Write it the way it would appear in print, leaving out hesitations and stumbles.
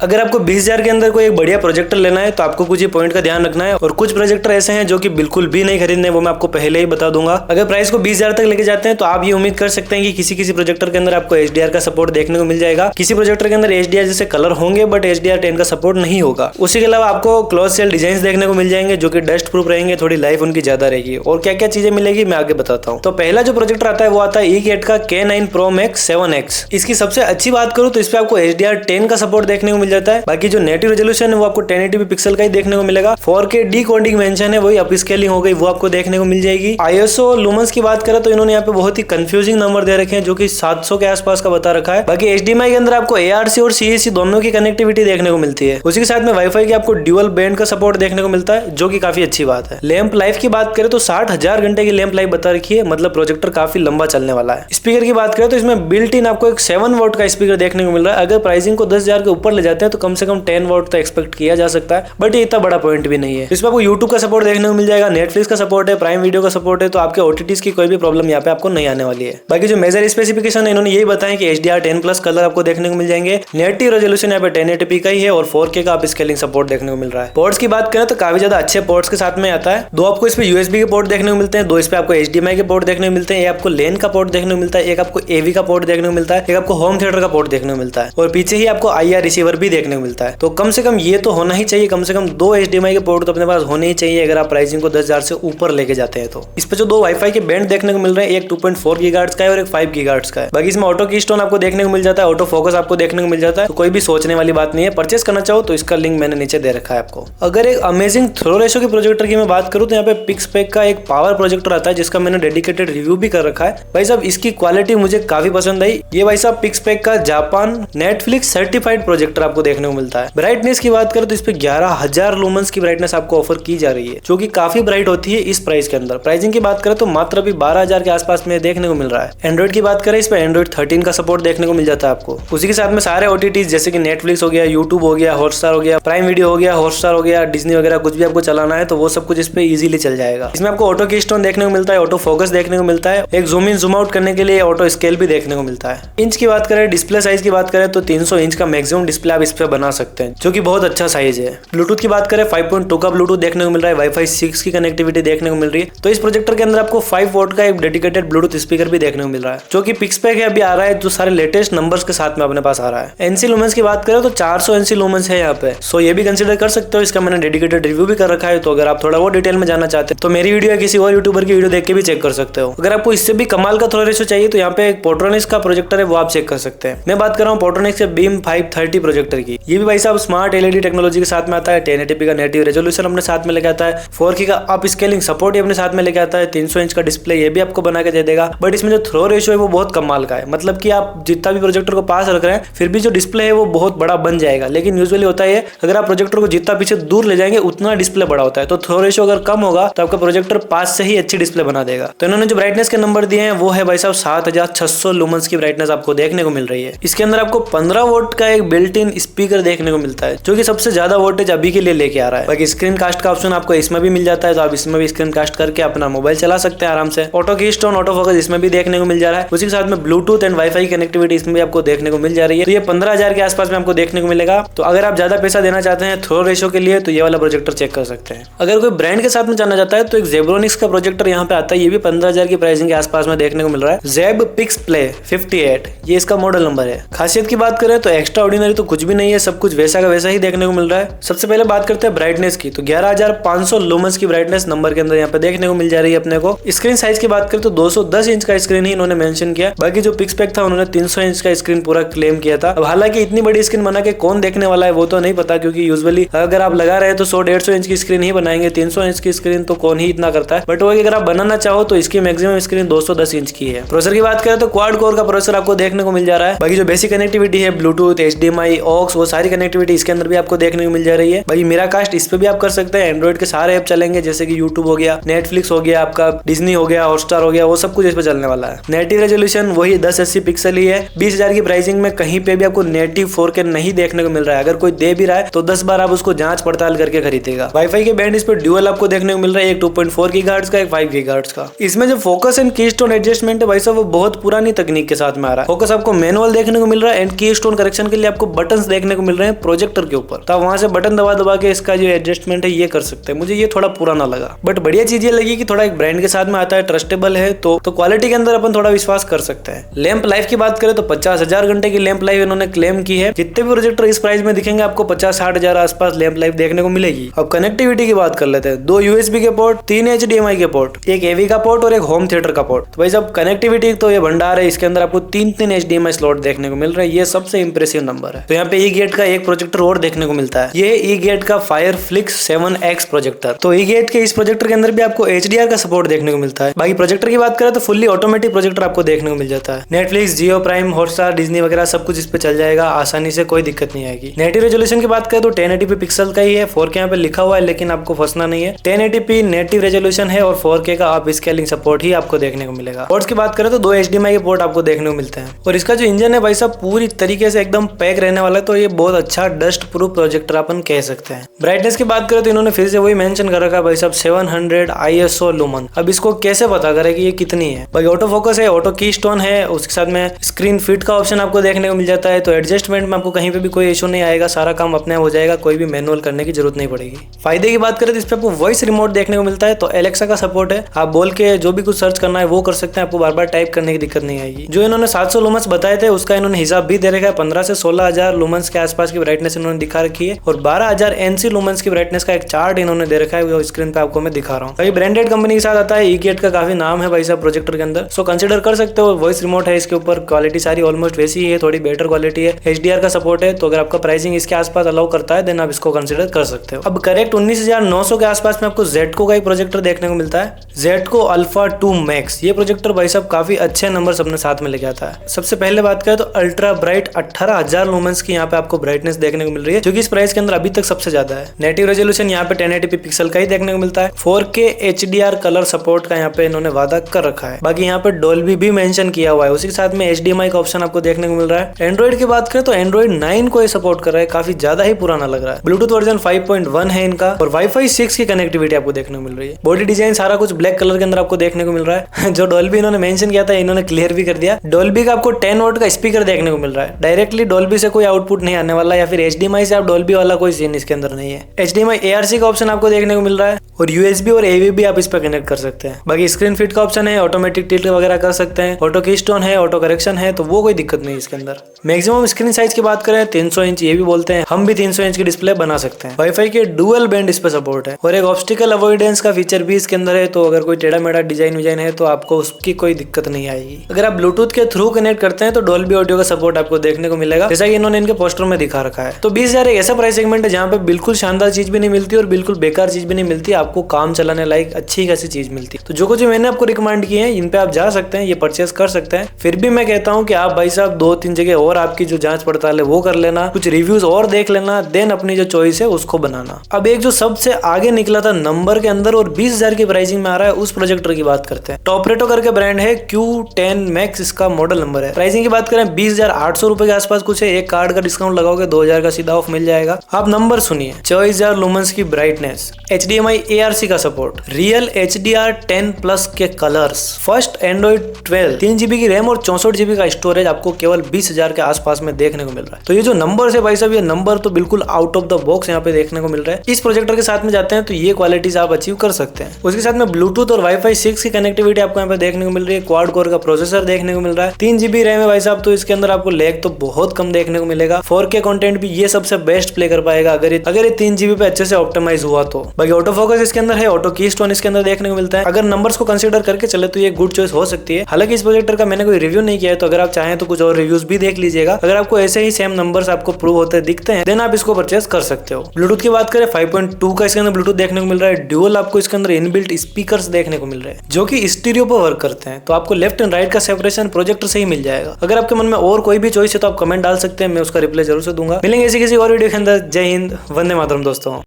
अगर आपको 20,000 के अंदर कोई एक बढ़िया प्रोजेक्टर लेना है तो आपको कुछ ही पॉइंट का ध्यान रखना है, और कुछ प्रोजेक्टर ऐसे हैं जो कि बिल्कुल भी नहीं खरीदने, वो मैं आपको पहले ही बता दूंगा। अगर प्राइस को 20,000 तक लेके जाते हैं तो आप ये उम्मीद कर सकते हैं कि किसी किसी प्रोजेक्टर के अंदर आपको HDR का सपोर्ट देखने को मिल जाएगा, किसी प्रोजेक्टर के अंदर HDR जैसे कलर होंगे बट HDR10 का सपोर्ट नहीं होगा। उसी के अलावा आपको क्लोज सेल डिजाइन देखने को मिल जाएंगे जो कि डस्ट प्रूफ रहेंगे, थोड़ी लाइफ उनकी ज्यादा रहेगी। और क्या क्या चीजें मिलेगी मैं आगे बताता हूँ। तो पहला जो प्रोजेक्टर आता है वो आता है eCat का K9 Pro Max 7X। इसकी सबसे अच्छी बात करूँ तो इस पे आपको HDR10 का सपोर्ट देखने को मिल जाता है। बाकी जो नेटिव रेजोल्यूशन है वो आपको 1080p पिक्सल का ही देखने को मिलेगा। 4K डीकोडिंग मेंशन है, वही अपस्केलिंग हो गई, वो आपको देखने को मिल जाएगी। ISO लुमेंस की बात करें तो इन्होंने यहाँ पे बहुत ही कंफ्यूजिंग नंबर दे रखे हैं जो कि 700 के आसपास का बता रखा है। बाकी HDMI के अंदर आपको ARC और CAC दोनों की कनेक्टिविटी देखने को मिलती है। उसी के साथ में वाईफाई की आपको ड्यूअल बैंड का सपोर्ट देखने को मिलता है जो कि काफी अच्छी बात है। लैंप लाइफ की बात करें तो 60,000 घंटे की लैंप लाइफ बता रखी है, मतलब प्रोजेक्टर काफी लंबा चलने वाला है। स्पीकर की बात करें तो इसमें बिल्ट इन आपको एक 7 वॉट का स्पीकर देखने को मिल रहा है। अगर प्राइसिंग को 10,000 के ऊपर ले जाते हैं तो कम से कम 10 वॉट तो एक्सपेक्ट किया जा सकता है, बट ये इतना बड़ा पॉइंट भी नहीं है। इसमें आपको यूट्यूब का सपोर्ट देखने को मिल जाएगा, नेटफ्लिक्स का सपोर्ट है, प्राइम वीडियो का सपोर्ट है, तो आपके OTTs की कोई भी प्रॉब्लम यहाँ पे आपको नहीं आने वाली है। बाकी जो मेजर स्पेसिफिकेशन है इन्होंने यही बताया कि HDR10+ कलर आपको देखने को मिल जाएंगे, नेटिव रेजोल्यूशन यहाँ पे 1080p का ही है और 4K का आप स्केलिंग सपोर्ट देखने को मिल रहा है। पोर्ट्स की बात करें तो काफी ज्यादा अच्छे पोर्ट्स के साथ में आता है। दो आपको इस पे USB के पोर्ट देखने को मिलते हैं, दो इस पे आपको HDMI के पोर्ट देखने को मिलते हैं, एक आपको LAN का पोर्ट देखने को मिलता है, एक आपको AV का पोर्ट देखने को मिलता है, एक आपको होम थिएटर का पोर्ट देखने को मिलता है, और पीछे ही आपको IR रिसीवर भी देखने को मिलता है। तो कम से कम ये तो होना ही चाहिए, कम से कम 2 HDMI के पोर्ट तो अपने पास होने ही चाहिए अगर आप प्राइसिंग को 10,000 से ऊपर लेके जाते हैं। तो इस पे जो 2 वाईफाई के बैंड देखने को मिल रहे हैं, एक 2.4 GHz का है और एक 5 GHz का है। बाकी इसमें ऑटो कीस्टोन आपको देखने को मिल जाता है, ऑटो फोकस आपको देखने को मिल जाता है, तो कोई भी सोचने वाली बात नहीं है। परचेस करना चाहो तो इसका लिंक मैंने नीचे दे रखा है आपको। अगर एक अमेजिंग थ्रो रेशो की प्रोजेक्टर की मैं बात करूं तो यहाँ पे पिक्सपेक का एक पावर प्रोजेक्टर आता है जिसका मैंने डेडिकेटेड रिव्यू भी कर रखा है। भाई साहब इसकी क्वालिटी मुझे काफी पसंद आई। ये भाई साहब पिक्सपेक का जापान नेटफ्लिक्स सर्टिफाइड प्रोजेक्टर आपको देखने को मिलता है। ब्राइटनेस की बात करें तो इस पे 11,000 लुमेंस की ब्राइटनेस आपको ऑफर की जा रही है जो कि काफी ब्राइट होती है इस प्राइस के अंदर। प्राइसिंग की बात करें तो मात्र अभी 12,000 के आसपास में देखने को मिल रहा है। एंड्रॉइड की बात करें इस पे एंड्रॉइड 13 का सपोर्ट देखने को मिल जाता है आपको। उसी के साथ में सारे OTTs जैसे कि नेटफ्लिक्स हो गया, यूट्यूब हो गया, हॉटस्टार हो गया, प्राइम वीडियो हो गया, हॉटस्टार हो गया, डिज्नी वगैरह कुछ भी आपको चलाना है तो वो सब कुछ इस पे इजीली चल जाएगा। इसमें आपको ऑटो कीस्टोन देखने को मिलता है, ऑटो फोकस देखने को मिलता है, एक जूम इन जूम आउट करने के लिए ऑटो स्केल भी देखने को मिलता है। इंच की बात करें, डिस्प्ले साइज की बात करें तो 300 इंच का मैक्सिमम डिस्प्ले आप इस पे बना सकते हैं जो कि बहुत अच्छा साइज है। ब्लूटूथ की बात करें 5.2 का ब्लूटूथ देखने को मिल रहा है, वाईफाई 6 की कनेक्टिविटी देखने को मिल रही है। तो इस प्रोजेक्टर के अंदर आपको 5 वॉट का एक डेडिकेटेड ब्लूटूथ स्पीकर भी देखने को मिल रहा है जो कि पिक्सपेक है अभी आ रहा है, जो सारे लेटेस्ट नंबर्स के साथ में अपने पास आ रहा है। NC लुमेंस की बात करें तो 400 NC लुमेंस है यहाँ पे, सो ये भी कंसीडर कर सकते हो। इसका मैंने डेडिकेटेड रिव्यू भी कर रखा है, तो अगर आप थोड़ा वो डिटेल में जाना चाहते हैं तो मेरी वीडियो या किसी और यूट्यूबर की वीडियो देख के भी चेक कर सकते हो। अगर आपको इससे भी कमाल का थ्रो रेशो चाहिए तो यहाँ पे एक पोर्ट्रोनिक्स का प्रोजेक्टर है, वो आप चेक कर सकते हैं। मैं बात कर रहा हूँ पोर्ट्रोनिक्स के बीम 530 प्रोजेक्टर की। ये भी भाई साहब स्मार्ट LED टेक्नोलॉजी के साथ में आता है, 1080p का नेटिव रेजोल्यूशन अपने साथ में लेके आता है, 4K का अप स्केलिंग सपोर्ट अपने साथ में लेके आता है, 300 इंच का डिस्प्ले ये भी आपको बना के दे देगा। बट इसमें जो थ्रो रेशो है वो बहुत कमाल का है, मतलब कि आप जितना भी प्रोजेक्टर को पास रख रहे हैं फिर भी जो डिस्प्ले है वो बहुत बड़ा बन जाएगा। लेकिन यूजुअली होता है अगर आप प्रोजेक्टर को जितना पीछे दूर ले जाएंगे उतना डिस्प्ले बड़ा होता है, तो थ्रो रेशो अगर कम होगा तो आपका प्रोजेक्टर पास से ही अच्छी डिस्प्ले बना देगा। तो इन्होंने जो ब्राइटनेस के नंबर दिए हैं वो है भाई साहब 7,600 लुमेंस की ब्राइटनेस आपको देखने को मिल रही है। इसके अंदर आपको 15 वोट का एक बिल्ट इन स्पीकर देखने को मिलता है जो कि सबसे ज्यादा वोल्टेज अभी के लिए लेके आ रहा है। बाकी स्क्रीन कास्ट का ऑप्शन आपको इसमें भी मिल जाता है, तो आप इसमें भी स्क्रीन कास्ट करके अपना मोबाइल चला सकते हैं आराम से। ऑटो कीस्टोन, ऑटो फोकस इसमें भी देखने को मिल जा रहा है। उसी के साथ में ब्लूटूथ एंड वाईफाई कनेक्टिविटी इसमें भी आपको देखने को मिल जा रही है। तो ये 15,000 के आसपास में आपको देखने को मिलेगा। तो अगर आप ज्यादा पैसा देना चाहते हैं थ्रो रेशो के लिए तो ये वाला प्रोजेक्टर चेक कर सकते हैं। अगर कोई ब्रांड के साथ में जाना चाहता है तो एक जेब्रोनिक्स का प्रोजेक्टर यहाँ पे आता है, ये भी 15,000 की प्राइसिंग के आसपास में देखने को मिल रहा है। जेब पिक्स प्ले 58 ये इसका मॉडल नंबर है। खासियत की बात करें तो एक्स्ट्रा ऑर्डिनरी तो कुछ भी नहीं है, सब कुछ वैसा का वैसा ही देखने को मिल रहा है। सबसे पहले बात करते हैं ब्राइटनेस की, तो 11,500 लुमेंस की ब्राइटनेस नंबर के अंदर यहाँ पे देखने को मिल जा रही है अपने को। स्क्रीन साइज की बात करें तो 210 इंच का स्क्रीन ही इन्होंने मेंशन किया, बाकी जो पिक्सपेक था उन्होंने 300 इंच का स्क्रीन पूरा क्लेम किया था। अब हालांकि इतनी बड़ी स्क्रीन बना के कौन देखने वाला है वो तो नहीं पता, क्योंकि यूजुअली अगर आप लगा रहे हैं तो 100-150 इंच की स्क्रीन ही बनाएंगे, 300 इंच की स्क्रीन तो कौन ही इतना करता है। बट वो अगर आप बनाना चाहो तो इसकी मैक्सिमम स्क्रीन 210 इंच की है। प्रोसेसर की बात करें तो क्वाड कोर का प्रोसेसर आपको देखने को मिल जा रहा है। बाकी जो बेसिक कनेक्टिविटी है ब्लूटूथ, HDMI, ऑक्स, वो सारी कनेक्टिविटी इसके अंदर भी आपको देखने को मिल जा रही है। बाकी मिराकास्ट इस पे भी आप कर सकते हैं। एंड्रॉइड के सारे ऐप चलेंगे जैसे कि यूट्यूब हो गया, नेटफ्लिक्स हो गया, आपका डिज्नी हो गया, हॉटस्टार हो गया, वो सब कुछ इस पे चलने वाला है। नेटिव रेजोल्यूशन वही 1080 पिक्सल ही है। 20,000 की प्राइसिंग में कहीं पे भी आपको नेटिव 4K नहीं देखने को मिल रहा है। अगर कोई दे भी रहा है तो 10 बार आप उसको जांच पड़ताल करके खरीदेगा। वाईफाई के बैंड इस पे ड्यूअल आपको देखने को मिल रहा है, एक 2.4 GHz का, एक 5 GHz का। इसमें जो फोकस एंड कीस्टोन एडजस्टमेंट है भाई साहब वो बहुत पुरानी तकनीक के साथ में आ रहा है। फोकस आपको मैनुअल देखने को मिल रहा है एंड कीस्टोन करेक्शन के लिए आपको बटन्स देखने को मिल रहे हैं प्रोजेक्टर के ऊपर, तो आप वहां से बटन दबा दबा के इसका जो एडजस्टमेंट है ये कर सकते हैं। मुझे ये थोड़ा पुराना लगा, बट बढ़िया चीज ये लगी कि थोड़ा एक ब्रांड के साथ में आता है, ट्रस्टेबल है, तो क्वालिटी के अंदर अपन थोड़ा विश्वास कर सकते हैं। लैंप लाइफ की बात करें तो 50,000 घंटे की लैंप लाइफ इन्होंने क्लेम की है। जितने भी प्रोजेक्टर इस प्राइस में दिखेंगे आपको 50-60,000 आसपास लैंप लाइफ देखने को मिलेगी। अब कनेक्टिविटी की बात कर लेते हैं। 2 USB के पोर्ट, 3 HDMI के पोर्ट, एक AV का पोर्ट और एक होम थिएटर का पोर्ट। तो भाई साहब कनेक्टिविटी तो ये भंडार है, इसके अंदर आपको 3 HDMI स्लॉट देखने को मिल रहा है, ये सबसे इंप्रेसिव नंबर है। तो यहाँ पे E-गेट का एक प्रोजेक्टर और देखने को मिलता है, ये E-गेट का Fireflix 7X प्रोजेक्टर। तो E-गेट के इस प्रोजेक्टर के अंदर भी आपको HDR का सपोर्ट देखने को मिलता है। बाकी प्रोजेक्टर की बात करें तो फुल्ली ऑटोमेटिक प्रोजेक्टर आपको देखने को मिल जाता है। नेटफ्लिक्स, जियो प्राइम, हॉटस्टार, डिज्नी वगैरह सब कुछ इस पे चल जाएगा आसानी से, कोई दिक्कत नहीं आएगी। नेटिव रेजोल्यूशन की बात करें तो 1080p पिक्सल का ही है, 4K यहाँ पे लिखा हुआ है, लेकिन आपको फंसना नहीं है। 1080p नेटिव रेजोल्यूशन है और 4K का आप स्केलिंग सपोर्ट ही आपको देखने को मिलेगा। पोर्ट्स की बात करें तो 2 HDMI के पोर्ट आपको देखने को मिलते हैं और इसका जो इंजन है भाई साहब पूरी तरीके से एकदम पैक रहने वाला है, तो ये बहुत अच्छा डस्ट प्रूफ प्रोजेक्टर अपन कह सकते हैं। ब्राइटनेस की बात करें तो इन्होंने फिर से वही मेंशन कर रखा है भाई साहब 700 ISO लुमन। अब इसको कैसे पता करें कि ये कितनी है? भाई ऑटो फोकस है, ऑटो की स्टोन है, उसके साथ में स्क्रीन फिट का ऑप्शन आपको देखने को मिल जाता है, तो एडजस्टमेंट में आपको कहीं पे भी कोई इशू नहीं आएगा, सारा काम अपने आप हो जाएगा, कोई भी मैनुअल करने की जरूरत नहीं पड़ेगी। फायदे की बात करें तो इस पे आपको वॉइस रिमोट देखने को मिलता है, तो एलेक्सा का सपोर्ट है, आप बोल के जो भी कुछ सर्च करना है वो कर सकते हैं, आपको बार बार टाइप करने की दिक्कत नहीं आएगी। जो इन्होंने 700 लुमेंस बताए थे उसका इन्होंने हिसाब भी दे रखा है, 15 से 16,000 लुमेंस के आसपास की ब्राइटनेस इन्होंने दिखा रखी है और 12,000 NC लुमेंस की ब्राइटनेस का एक चार्ट इन्होंने दे रखा है, वो स्क्रीन पे आपको मैं दिखा रहा हूँ। भाई ब्रांडेड कंपनी के साथ आता है, E-गेट का काफी नाम है भाई साहब प्रोजेक्टर के अंदर, सो कंसिडर कर सकते हो। वॉइस रिमोट है इसके ऊपर, क्वालिटी सारी ऑलमोस्ट वैसी ही है, थोड़ी बेटर क्वालिटी है, HDR का सपोर्ट है, तो अगर आपका प्राइसिंग इसके आसपास अलाउ करता है देन आप इसको कंसिडर कर सकते हो। अब करेक्ट 19,900 के आसपास में आपको Zetco का एक प्रोजेक्टर देखने को मिलता है, Zetco Alpha 2 Max। ये प्रोजेक्टर भाई साहब काफी अच्छे नंबर अपने साथ में लेके आता है। सबसे पहले बात करें तो अल्ट्रा ब्राइट 18,000 लुमेंस की यहाँ पे आपको ब्राइटनेस देखने को मिल रही है, जो कि इस प्राइस के अंदर अभी तक सबसे ज्यादा है। नेटिव रेजोल्यूशन यहाँ पे 1080p पिक्सल का ही देखने को मिलता है, 4K HDR कलर सपोर्ट का यहाँ पे इन्होंने वादा कर रखा है। बाकी यहाँ पे डोल्बी भी मेंशन किया हुआ है, उसी के साथ में HDMI का ऑप्शन आपको देखने को मिल रहा है। एंड्रॉइड की बात करें तो एंड्रॉइड 9 को ये सपोर्ट कर रहा है, काफी ज्यादा ही पुराना लग रहा है। ब्लूटूथ वर्जन 5.1 है इनका और Wi-Fi 6 की कनेक्टिविटी आपको देखने को मिल रही है। बॉडी डिजाइन सारा कुछ ब्लैक कलर के अंदर आपको देखने को मिल रहा है। जो डोल्बी इन्होंने मेंशन किया था इन्होंने क्लियर भी कर दिया। डोल्बी का आपको 10 वॉट का स्पीकर देखने को मिल रहा है, डायरेक्टली डोल्बी से कोई आउटपुट नहीं आने वाला, या फिर HDMI से आप डोल्बी वाला कोई सीन इसके अंदर नहीं है। HDMI ARC का ऑप्शन आपको देखने को मिल रहा है और USB और AV भी आप इस पर कनेक्ट कर सकते हैं। बाकी स्क्रीन फिट का ऑप्शन है, ऑटोमेटिक टिल्ट वगैरह कर सकते हैं, ऑटो की स्टोन है, ऑटो करेक्शन है, तो वो कोई दिक्कत नहीं इसके अंदर। मैक्सिमम स्क्रीन साइज की बात करें 300 इंच, ये भी बोलते हैं, हम भी 300 इंच की डिस्प्ले बना सकते हैं। वाईफाई के डुअल बैंड इस पे सपोर्ट है और एक ऑब्स्टिकल अवॉइडेंस का फीचर भी इसके अंदर है, तो अगर कोई टेढ़ा मेढ़ा डिजाइन विजाइन है तो आपको उसकी कोई दिक्कत नहीं आएगी। अगर आप ब्लूटूथ के थ्रू कनेक्ट करते हैं तो डॉल्बी ऑडियो का सपोर्ट आपको देखने को मिलेगा, जैसा कि इन्होंने इनके पोस्टर में दिखा रखा है। तो 20,000 एक ऐसा प्राइस सेगमेंट है जहाँ पे बिल्कुल शानदार चीज भी नहीं मिलती और बिल्कुल बेकार चीज भी नहीं मिलती, आपको काम चलाने लायक अच्छी खासी चीज मिलती है। तो जो कुछ मैंने आपको रिकमेंड किए हैं इन पे आप जा सकते हैं, ये परचेस कर सकते हैं। फिर भी मैं कहता हूँ कि आप भाई साहब 2-3 जगह और आपकी जो जांच पड़ताल है वो कर लेना, कुछ रिव्यूज और देख लेना, देन अपनी जो चॉइस है उसको बनाना। अब एक जो सबसे आगे निकला था नंबर के अंदर और 20,000 की प्राइसिंग में आ रहा है, उस प्रोजेक्टर की बात करते हैं। टॉपरेटो करके ब्रांड है, Q10 Max इसका मॉडल नंबर है। प्राइसिंग की बात करें 20,800 रुपए के आसपास कुछ है, एक कार्ड का डिस्काउंट लगाओगे 2,000 का सीधा ऑफ मिल जाएगा। आप नंबर सुनिए, 24,000 लुमेंस की ब्राइटनेस, HDMI ARC का सपोर्ट, रियल HDR10+ के कलर्स, फर्स्ट एंड्रॉइड 12, 3GB की रैम और 64GB का स्टोरेज आपको केवल 20,000 के आसपास में देखने को मिल रहा है। तो ये जो नंबर है भाई साहब, ये नंबर तो बिल्कुल आउट ऑफ द बॉक्स यहाँ पे देखने को मिल रहा है। इस प्रोजेक्टर के साथ में जाते हैं तो ये क्वालिटीज आप अचीव कर सकते हैं। उसके साथ में ब्लूटूथ और Wi-Fi 6 की कनेक्टिविटी आपको यहाँ पे देखने को मिल रही है, क्वाड कोर का प्रोसेसर देखने को मिल रहा है, 3GB रैम है भाई साहब, तो इसके अंदर आपको लैग तो बहुत कम देखने को मिलेगा। 4K कंटेंट भी ये सबसे बेस्ट प्ले कर पाएगा अगर ये 3GB पे अच्छे से ऑप्टिमाइज हुआ तो। बाकी ऑटो फोकस इसके अंदर है, ऑटो की स्टोन इसके अंदर देखने को मिलता है। अगर नंबर्स को कंसीडर करके चले तो ये गुड चॉइस हो सकती है। हालांकि इस प्रोजेक्टर का मैंने कोई रिव्यू नहीं किया है, तो अगर आप चाहें तो कुछ और रिव्यूज भी देख लीजिएगा। अगर आपको ऐसे ही सेम नंबर्स आपको प्रूव होते दिखते हैं देन आप इसको परचेस कर सकते हो। ब्लूटूथ की बात करें 5.2 का इसके अंदर ब्लूटूथ देखने को मिल रहा है। ड्यूअल आपको इसके अंदर इनबिल्ट स्पीकर्स देखने को मिल रहे हैं जो कि स्टीरियो पर वर्क करते हैं, तो आपको लेफ्ट एंड राइट का सेपरेशन प्रोजेक्टर से ही मिल जाएगा। अगर आपके मन में और कोई भी चॉइस है तो आप कमेंट डाल सकते हैं, मैं उसका रिप्लाई जरूर से दूंगा। मिलेंगे ऐसी किसी और वीडियो के अंदर। जय हिंद, वंदे मातरम दोस्तों।